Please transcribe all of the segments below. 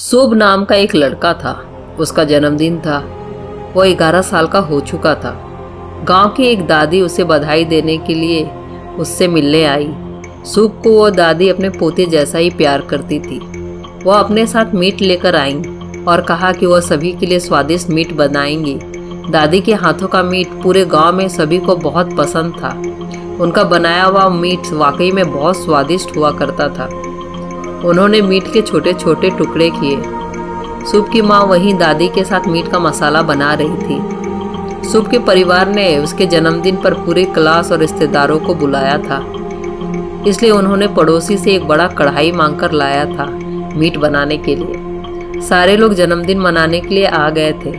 शुभ नाम का एक लड़का था। उसका जन्मदिन था। वो 11 साल का हो चुका था। गांव की एक दादी उसे बधाई देने के लिए उससे मिलने आई। शुभ को वो दादी अपने पोते जैसा ही प्यार करती थी। वह अपने साथ मीट लेकर आई और कहा कि वह सभी के लिए स्वादिष्ट मीट बनाएंगी। दादी के हाथों का मीट पूरे गांव में सभी को बहुत पसंद था। उनका बनाया हुआ मीट वाकई में बहुत स्वादिष्ट हुआ करता था। उन्होंने मीट के छोटे छोटे टुकड़े किए। शुभ की माँ वहीं दादी के साथ मीट का मसाला बना रही थी। शुभ के परिवार ने उसके जन्मदिन पर पूरी क्लास और रिश्तेदारों को बुलाया था, इसलिए उन्होंने पड़ोसी से एक बड़ा कढ़ाई मांगकर लाया था मीट बनाने के लिए। सारे लोग जन्मदिन मनाने के लिए आ गए थे।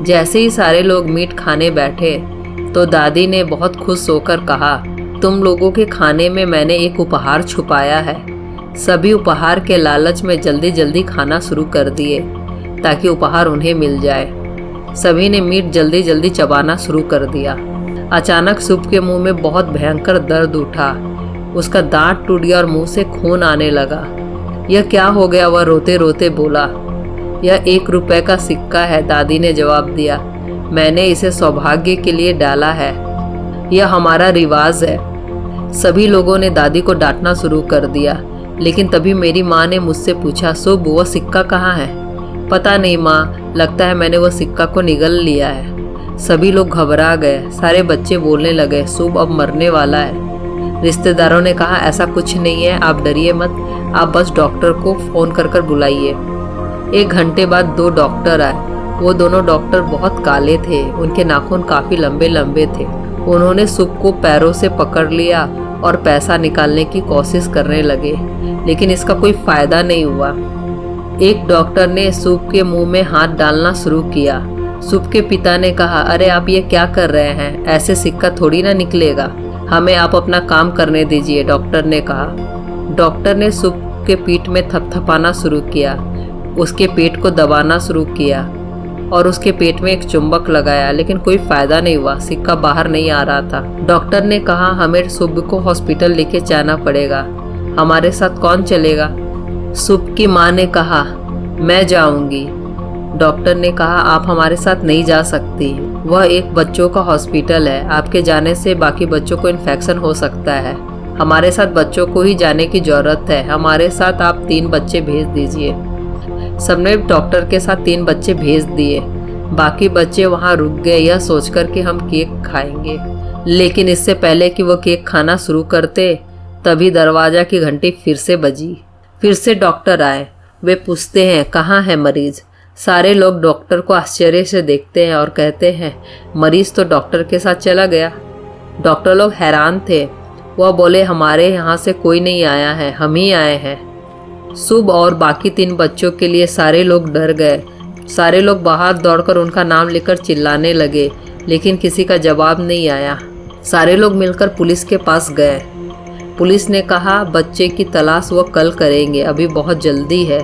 जैसे ही सारे लोग मीट खाने बैठे तो दादी ने बहुत खुश होकर कहा, तुम लोगों के खाने में मैंने एक उपहार छुपाया है। सभी उपहार के लालच में जल्दी जल्दी खाना शुरू कर दिए ताकि उपहार उन्हें मिल जाए। सभी ने मीट जल्दी जल्दी चबाना शुरू कर दिया। अचानक शुभ के मुंह में बहुत भयंकर दर्द उठा। उसका दांत टूट गया और मुंह से खून आने लगा। यह क्या हो गया? वह रोते रोते बोला। यह 1 रुपए का सिक्का है, दादी ने जवाब दिया। मैंने इसे सौभाग्य के लिए डाला है। यह हमारा रिवाज है। सभी लोगों ने दादी को डांटना शुरू कर दिया, लेकिन तभी मेरी माँ ने मुझसे पूछा, शुभ वो सिक्का कहाँ है? पता नहीं माँ, लगता है मैंने वो सिक्का को निगल लिया है। सभी लोग घबरा गए। सारे बच्चे बोलने लगे, शुभ अब मरने वाला है। रिश्तेदारों ने कहा, ऐसा कुछ नहीं है, आप डरिए मत, आप बस डॉक्टर को फोन कर बुलाइए। 1 घंटे बाद 2 डॉक्टर आए। वो दोनों डॉक्टर बहुत काले थे। उनके नाखून काफी लंबे लंबे थे। उन्होंने शुभ को पैरों से पकड़ लिया और पैसा निकालने की कोशिश करने लगे, लेकिन इसका कोई फायदा नहीं हुआ। एक डॉक्टर ने शुभ के मुंह में हाथ डालना शुरू किया। शुभ के पिता ने कहा, अरे आप ये क्या कर रहे हैं? ऐसे सिक्का थोड़ी ना निकलेगा। हमें आप अपना काम करने दीजिए, डॉक्टर ने कहा। डॉक्टर ने शुभ के पीठ में थपथपाना शुरू किया, उसके पेट को दबाना शुरू किया और उसके पेट में एक चुंबक लगाया, लेकिन कोई फायदा नहीं हुआ। सिक्का बाहर नहीं आ रहा था। डॉक्टर ने कहा, हमें शुभ को हॉस्पिटल लेके जाना पड़ेगा। हमारे साथ कौन चलेगा? शुभ की माँ ने कहा, मैं जाऊंगी। डॉक्टर ने कहा, आप हमारे साथ नहीं जा सकती। वह एक बच्चों का हॉस्पिटल है। आपके जाने से बाकी बच्चों को इन्फेक्शन हो सकता है। हमारे साथ बच्चों को ही जाने की जरूरत है। हमारे साथ आप 3 बच्चे भेज दीजिए। सबने डॉक्टर के साथ 3 बच्चे भेज दिए। बाकी बच्चे वहां रुक गए यह सोचकर कि हम केक खाएंगे, लेकिन इससे पहले कि वो केक खाना शुरू करते तभी दरवाजा की घंटी फिर से बजी। फिर से डॉक्टर आए। वे पूछते हैं, कहाँ है मरीज? सारे लोग डॉक्टर को आश्चर्य से देखते हैं और कहते हैं, मरीज तो डॉक्टर के साथ चला गया। डॉक्टर लोग हैरान थे। वह बोले, हमारे यहाँ से कोई नहीं आया है, हम ही आए हैं। शुभ और बाकी 3 बच्चों के लिए सारे लोग डर गए। सारे लोग बाहर दौड़कर उनका नाम लेकर चिल्लाने लगे, लेकिन किसी का जवाब नहीं आया। सारे लोग मिलकर पुलिस के पास गए। पुलिस ने कहा, बच्चे की तलाश वो कल करेंगे, अभी बहुत जल्दी है।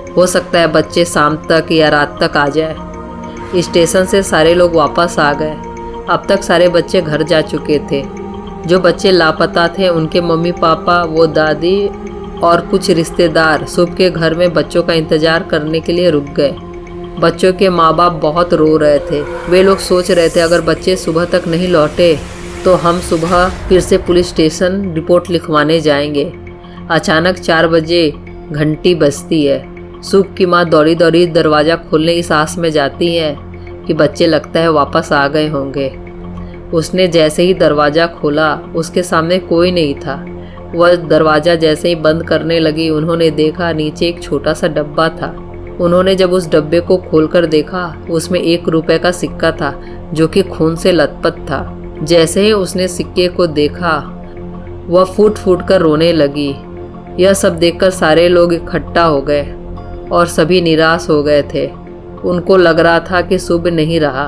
हो सकता है बच्चे शाम तक या रात तक आ जाए। स्टेशन से सारे लोग वापस आ गए। अब तक सारे बच्चे घर जा चुके थे। जो बच्चे लापता थे उनके मम्मी पापा, वो दादी और कुछ रिश्तेदार शुभ के घर में बच्चों का इंतजार करने के लिए रुक गए। बच्चों के माँ बाप बहुत रो रहे थे। वे लोग सोच रहे थे, अगर बच्चे सुबह तक नहीं लौटे तो हम सुबह फिर से पुलिस स्टेशन रिपोर्ट लिखवाने जाएंगे। अचानक 4 बजे घंटी बजती है। शुभ की माँ दौड़ी दौड़ी दरवाज़ा खोलने इस आस में जाती है कि बच्चे लगता है वापस आ गए होंगे। उसने जैसे ही दरवाज़ा खोला, उसके सामने कोई नहीं था। वह दरवाज़ा जैसे ही बंद करने लगी, उन्होंने देखा नीचे एक छोटा सा डब्बा था। उन्होंने जब उस डब्बे को खोलकर देखा, उसमें 1 रुपए का सिक्का था जो कि खून से लथपथ था। जैसे ही उसने सिक्के को देखा, वह फूट फूट कर रोने लगी। यह सब देखकर सारे लोग इकट्ठा हो गए और सभी निराश हो गए थे। उनको लग रहा था कि शुभ नहीं रहा।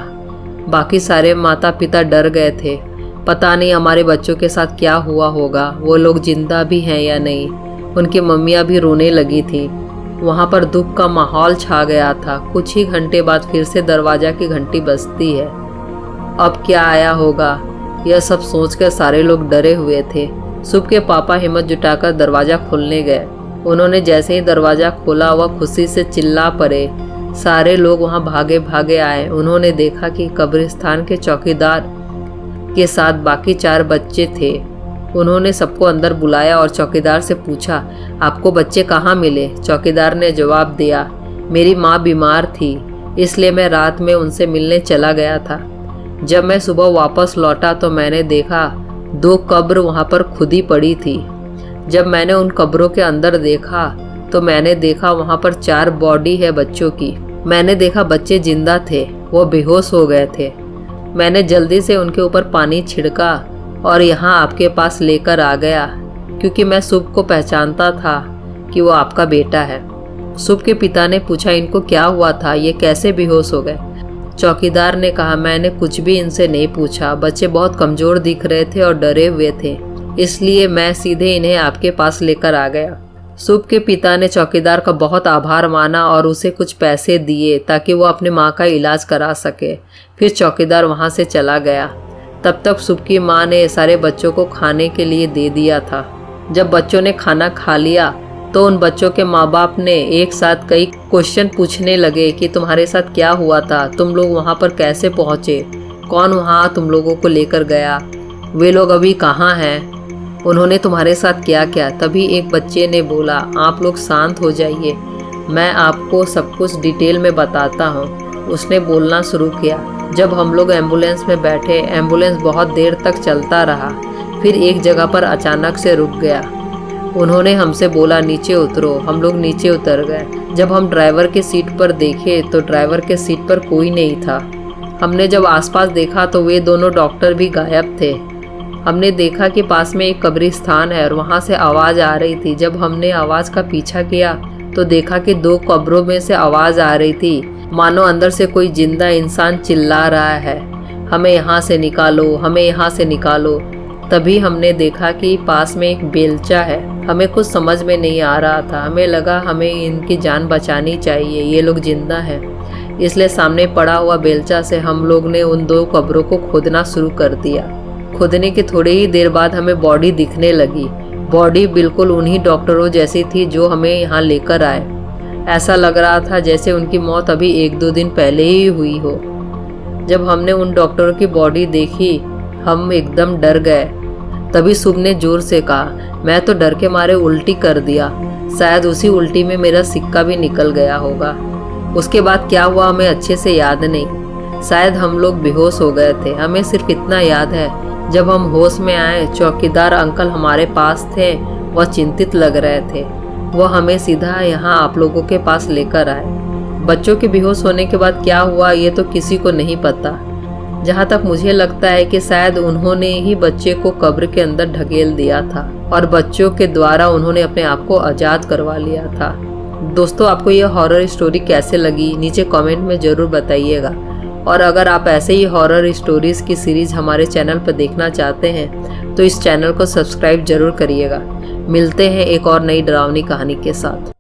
बाकी सारे माता पिता डर गए थे। पता नहीं हमारे बच्चों के साथ क्या हुआ होगा, वो लोग जिंदा भी हैं या नहीं। उनकी मम्मियाँ भी रोने लगी थी। वहाँ पर दुख का माहौल छा गया था। कुछ ही घंटे बाद फिर से दरवाज़ा की घंटी बजती है। अब क्या आया होगा, यह सब सोचकर सारे लोग डरे हुए थे। शुभ के पापा हिम्मत जुटाकर दरवाज़ा खोलने गए। उन्होंने जैसे ही दरवाज़ा खोला वह खुशी से चिल्ला पड़े। सारे लोग वहाँ भागे भागे आए। उन्होंने देखा कि कब्रिस्तान के चौकीदार के साथ बाकी 4 बच्चे थे। उन्होंने सबको अंदर बुलाया और चौकीदार से पूछा, आपको बच्चे कहाँ मिले? चौकीदार ने जवाब दिया, मेरी माँ बीमार थी, इसलिए मैं रात में उनसे मिलने चला गया था। जब मैं सुबह वापस लौटा तो मैंने देखा 2 कब्र वहाँ पर खुदी पड़ी थी। जब मैंने उन कब्रों के अंदर देखा तो मैंने देखा वहाँ पर 4 बॉडी है बच्चों की। मैंने देखा बच्चे जिंदा थे, वो बेहोश हो गए थे। मैंने जल्दी से उनके ऊपर पानी छिड़का और यहाँ आपके पास लेकर आ गया, क्योंकि मैं शुभ को पहचानता था कि वो आपका बेटा है। शुभ के पिता ने पूछा, इनको क्या हुआ था, ये कैसे बेहोश हो गए? चौकीदार ने कहा, मैंने कुछ भी इनसे नहीं पूछा। बच्चे बहुत कमज़ोर दिख रहे थे और डरे हुए थे, इसलिए मैं सीधे इन्हें आपके पास लेकर आ गया। शुभ के पिता ने चौकीदार का बहुत आभार माना और उसे कुछ पैसे दिए ताकि वो अपने माँ का इलाज करा सके। फिर चौकीदार वहाँ से चला गया। तब तक शुभ की माँ ने सारे बच्चों को खाने के लिए दे दिया था। जब बच्चों ने खाना खा लिया तो उन बच्चों के माँ बाप ने एक साथ कई क्वेश्चन पूछने लगे कि तुम्हारे साथ क्या हुआ था, तुम लोग वहाँ पर कैसे पहुँचे, कौन वहाँ तुम लोगों को लेकर गया, वे लोग अभी कहाँ हैं, उन्होंने तुम्हारे साथ क्या किया। तभी एक बच्चे ने बोला, आप लोग शांत हो जाइए, मैं आपको सब कुछ डिटेल में बताता हूँ। उसने बोलना शुरू किया। जब हम लोग एम्बुलेंस में बैठे, एम्बुलेंस बहुत देर तक चलता रहा, फिर एक जगह पर अचानक से रुक गया। उन्होंने हमसे बोला, नीचे उतरो। हम लोग नीचे उतर गए। जब हम ड्राइवर के सीट पर देखे तो ड्राइवर के सीट पर कोई नहीं था। हमने जब आसपास देखा तो वे दोनों डॉक्टर भी गायब थे। हमने देखा कि पास में एक कब्रिस्तान है और वहाँ से आवाज़ आ रही थी। जब हमने आवाज़ का पीछा किया तो देखा कि 2 कब्रों में से आवाज़ आ रही थी, मानो अंदर से कोई जिंदा इंसान चिल्ला रहा है, हमें यहाँ से निकालो, हमें यहाँ से निकालो। तभी हमने देखा कि पास में एक बेलचा है। हमें कुछ समझ में नहीं आ रहा था। हमें लगा हमें इनकी जान बचानी चाहिए, ये लोग जिंदा हैं। इसलिए सामने पड़ा हुआ बेलचा से हम लोग ने उन 2 कब्रों को खोदना शुरू कर दिया। खोदने के थोड़ी ही देर बाद हमें बॉडी दिखने लगी। बॉडी बिल्कुल उन्हीं डॉक्टरों जैसी थी जो हमें यहाँ लेकर आए। ऐसा लग रहा था जैसे उनकी मौत अभी 1-2 दिन पहले ही हुई हो। जब हमने उन डॉक्टरों की बॉडी देखी हम एकदम डर गए। तभी शुभ ने जोर से कहा, मैं तो डर के मारे उल्टी कर दिया। शायद उसी उल्टी में मेरा सिक्का भी निकल गया होगा। उसके बाद क्या हुआ हमें अच्छे से याद नहीं। शायद हम लोग बेहोश हो गए थे। हमें सिर्फ इतना याद है, जब हम होश में आए चौकीदार अंकल हमारे पास थे। वह चिंतित लग रहे थे। वह हमें सीधा यहाँ आप लोगों के पास लेकर आए। बच्चों के बेहोश होने के बाद क्या हुआ ये तो किसी को नहीं पता। जहाँ तक मुझे लगता है कि शायद उन्होंने ही बच्चे को कब्र के अंदर ढकेल दिया था और बच्चों के द्वारा उन्होंने अपने आप को आज़ाद करवा लिया था। दोस्तों, आपको यह हॉरर स्टोरी कैसे लगी नीचे कमेंट में ज़रूर बताइएगा। और अगर आप ऐसे ही हॉरर स्टोरीज़ की सीरीज़ हमारे चैनल पर देखना चाहते हैं तो इस चैनल को सब्सक्राइब जरूर करिएगा। मिलते हैं एक और नई डरावनी कहानी के साथ।